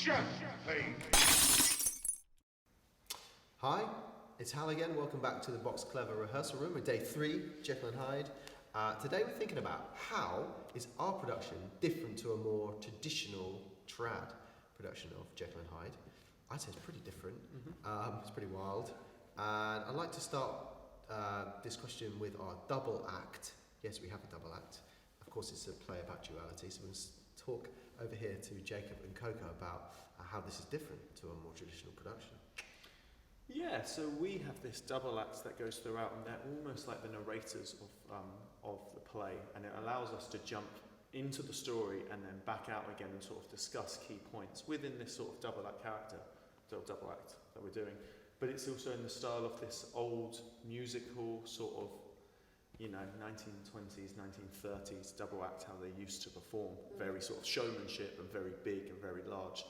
Just please. Hi, it's Hal again. Welcome back to the Box Clever rehearsal room with day 3, Jekyll and Hyde. Today we're thinking about how is our production different to a more traditional trad production of Jekyll and Hyde. I'd say it's pretty different. It's pretty wild. And I'd like to start this question with our double act. Yes, we have a double act. Of course, it's a play about duality, so we're going to talk over here to Jacob and Coco about how this is different to a more traditional production. Yeah, so we have this double act that goes throughout, and they're almost like the narrators of the play, and it allows us to jump into the story and then back out again and sort of discuss key points within this sort of double act that we're doing. But it's also in the style of this old musical sort of, 1920s, 1930s double act, how they used to perform. Very sort of showmanship and very big and very large.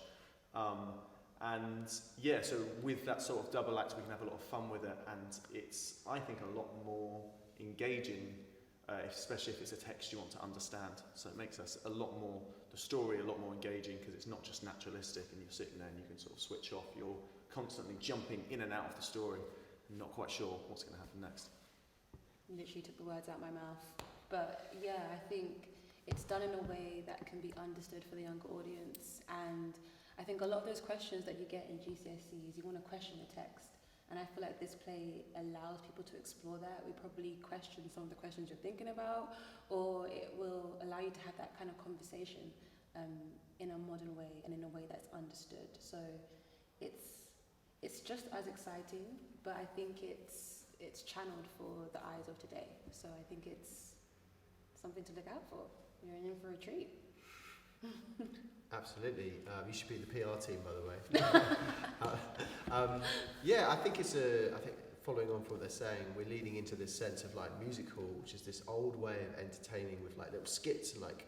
So with that sort of double act, we can have a lot of fun with it, and it's, I think, a lot more engaging, especially if it's a text you want to understand. So it makes us the story a lot more engaging, because it's not just naturalistic and you're sitting there and you can sort of switch off. You're constantly jumping in and out of the story and not quite sure what's going to happen next. Literally took the words out of my mouth. But yeah, I think it's done in a way that can be understood for the younger audience, and I think a lot of those questions that you get in GCSEs, you want to question the text, and I feel like this play allows people to explore that. We probably question some of the questions you're thinking about, or it will allow you to have that kind of conversation in a modern way and in a way that's understood. So it's just as exciting, but I think it's channeled for the eyes of today. So I think it's something to look out for. You're in for a treat. Absolutely. You should be the PR team, by the way. I think following on from what they're saying, we're leading into this sense of like musical, which is this old way of entertaining with like little skits and like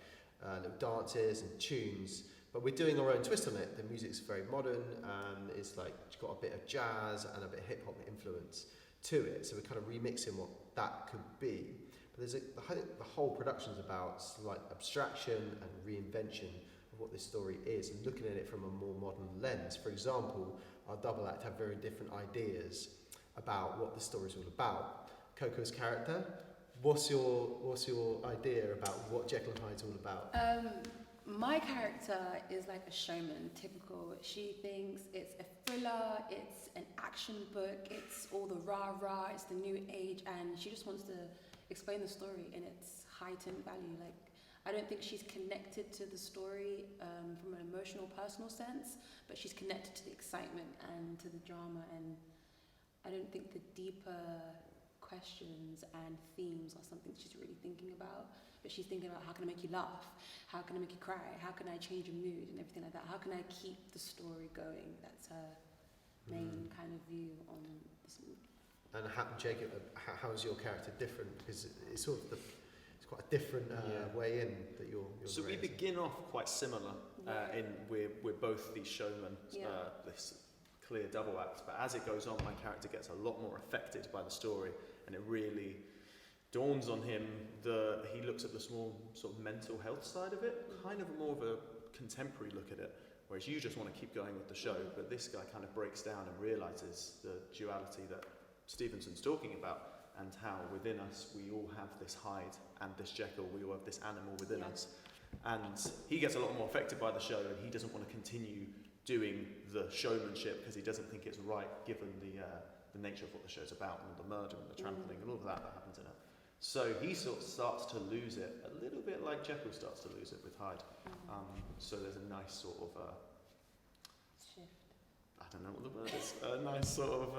little dances and tunes. But we're doing our own twist on it. The music's very modern, and it's like it's got a bit of jazz and a bit of hip hop influence to it. So we're kind of remixing what that could be. But the whole production's about slight abstraction and reinvention of what this story is, and looking at it from a more modern lens. For example, our double act have very different ideas about what the story's all about. Coco's character, what's your idea about what Jekyll and Hyde's all about? My character is like a showman, typical. She thinks it's a thriller, it's an action book, it's all the rah-rah, it's the new age, and she just wants to explain the story in its heightened value. Like, I don't think she's connected to the story from an emotional, personal sense, but she's connected to the excitement and to the drama, and I don't think the deeper questions and themes are something she's really thinking about, but she's thinking about how can I make you laugh, how can I make you cry, how can I change your mood and everything like that, how can I keep the story going. That's her main kind of view on this movie. And Jacob, how is your character different? Because it's sort of it's quite a different way in that you're So narrating. we begin off quite similar in we're both these showmen, this clear double act, but as it goes on, my character gets a lot more affected by the story, and it really dawns on him he looks at the small sort of mental health side of it, kind of more of a contemporary look at it, whereas you just want to keep going with the show, but this guy kind of breaks down and realises the duality that Stevenson's talking about, and how within us we all have this Hyde and this Jekyll, we all have this animal within us, and he gets a lot more affected by the show, and he doesn't want to continue doing the showmanship because he doesn't think it's right given the nature of what the show's about, and all the murder and the trampling and all of that happens in it. So he sort of starts to lose it, a little bit like Jekyll starts to lose it with Hyde. So there's a nice sort of Shift. I don't know what the word is. A nice sort of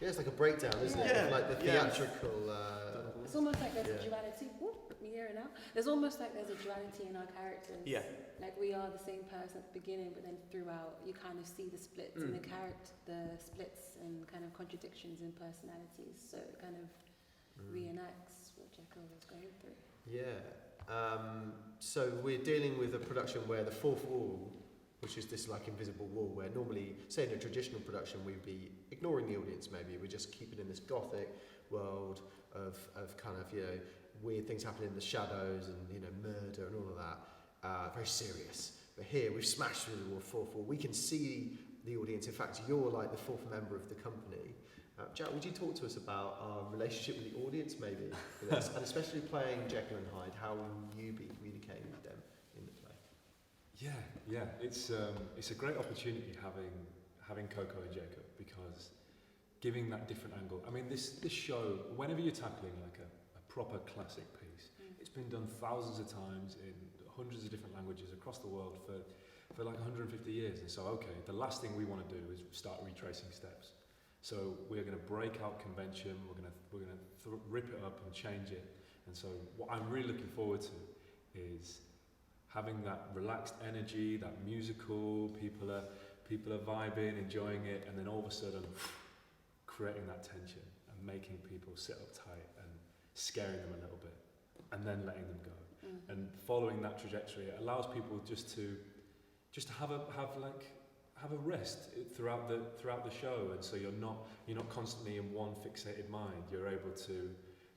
it's like a breakdown, isn't it? Yeah, Like the theatrical. It's almost like there's a duality. Me here and now. There's almost like there's a duality in our characters. Yeah. Like we are the same person at the beginning, but then throughout you kind of see the splits in the splits and kind of contradictions in personalities. So it kind of reenacts what Jekyll was going through. Yeah. So we're dealing with a production where the fourth wall, which is this like invisible wall, where normally, say in a traditional production, we'd be ignoring the audience maybe, we're just keeping in this gothic world of kind of, weird things happening in the shadows and, murder and all of that, very serious. But here we've smashed through the wall 4-4. We can see the audience. In fact, you're like the fourth member of the company. Jack, would you talk to us about our relationship with the audience, maybe, for this? And especially playing Jekyll and Hyde, how will you be communicating with them in the play? Yeah, it's a great opportunity having Coco and Jacob, because giving that different angle. I mean, this show, whenever you're tackling like a proper classic piece, it's been done thousands of times in hundreds of different languages across the world for like 150 years. And so, okay, the last thing we want to do is start retracing steps. So we're going to break out convention. We're going to rip it up and change it. And so what I'm really looking forward to is having that relaxed energy, that musical. People are vibing, enjoying it, and then all of a sudden creating that tension and making people sit uptight and scaring them a little bit, and then letting them go. And following that trajectory, it allows people just to have a rest throughout the show, and so you're not constantly in one fixated mind. You're able to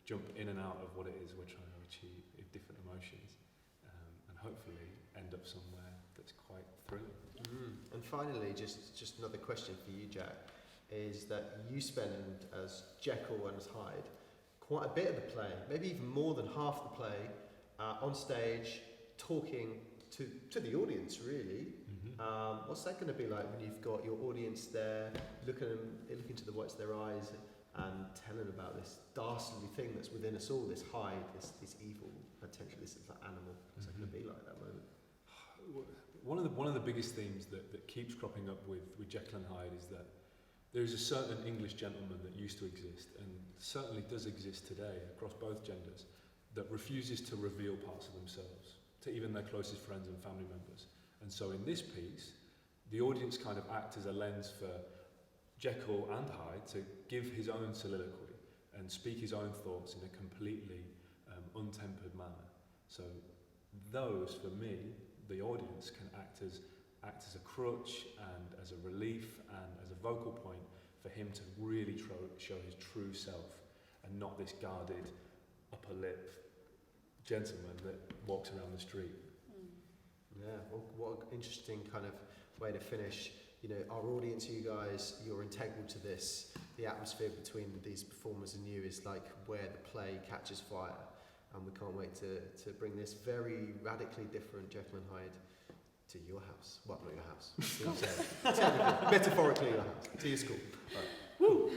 jump in and out of what it is we're trying to achieve in different emotions, and hopefully end up somewhere that's quite thrilling. And finally, just another question for you, Jack, is that you spend as Jekyll and as Hyde quite a bit of the play, maybe even more than half the play, on stage, talking to the audience, really. What's that going to be like when you've got your audience there, looking into the whites of their eyes and telling about this dastardly thing that's within us all, this Hyde, this evil potential, this animal? What's that going to be like, that moment? One of the biggest themes that keeps cropping up with Jekyll and Hyde is that there is a certain English gentleman that used to exist, and certainly does exist today across both genders, that refuses to reveal parts of themselves to even their closest friends and family members. And so in this piece, the audience kind of act as a lens for Jekyll and Hyde to give his own soliloquy and speak his own thoughts in a completely untempered manner. So those, for me, the audience can act as a crutch and as a relief and as a vocal point for him to really show his true self, and not this guarded upper lip gentleman that walks around the street. Yeah, well, what an interesting kind of way to finish. You know, our audience, you guys, you're integral to this. The atmosphere between these performers and you is like where the play catches fire, and we can't wait to bring this very radically different Jekyll and Hyde to your house. Well, not your house. Technically, metaphorically your house. To your school. All right. Woo!